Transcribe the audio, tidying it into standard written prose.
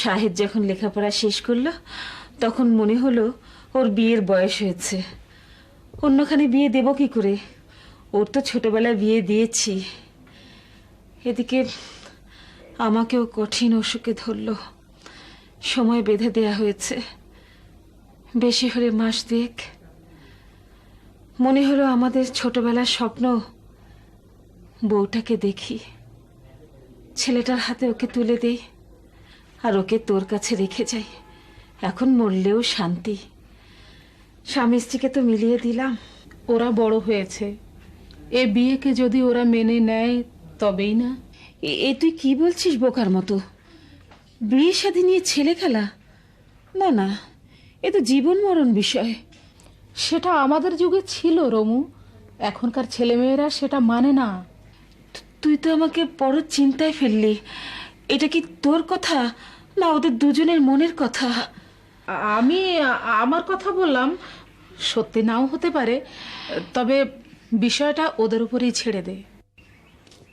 শাহেদ যখন লেখাপড়া শেষ করলো তখন মনে হলো ওর বিয়ের বয়স হয়েছে। অন্যখানে বিয়ে দেব কি করে? ওর তো ছোটবেলায় বিয়ে দিয়েছি। এদিকে আমাকেও কঠিন অসুখে ধরল। সময় বেঁধে দেয়া হয়েছে, বেশি হলে মাস দেখ। মনে হলো আমাদের ছোটবেলার স্বপ্ন, বউটাকে দেখি, ছেলেটার হাতে ওকে তুলে দেই আর ওকে তোর কাছে রেখে যাই। এখন মরলেও শান্তি। স্বামী স্ত্রীকে তো মিলিয়ে দিলাম। ওরা বড় হয়েছে, এ বিয়েকে যদি ওরা মেনে নেয় তবেই না। এ তুই কি বলছিস বোকার মতো? বিয়ে শাদী নিয়ে ছেলে খেলা? না না, এ তো জীবন মরণ বিষয়। সেটা আমাদের যুগে ছিল রমু, এখনকার ছেলেমেয়েরা সেটা মানে না। তুই তো আমাকে বড় চিন্তায় ফেললি। এটা কি তোর কথা না ওদের দুজনের মনের কথা? আমি আমার কথা বললাম, সত্যি নাও হতে পারে, তবে বিষয়টা ওদের উপরেই ছেড়ে দে।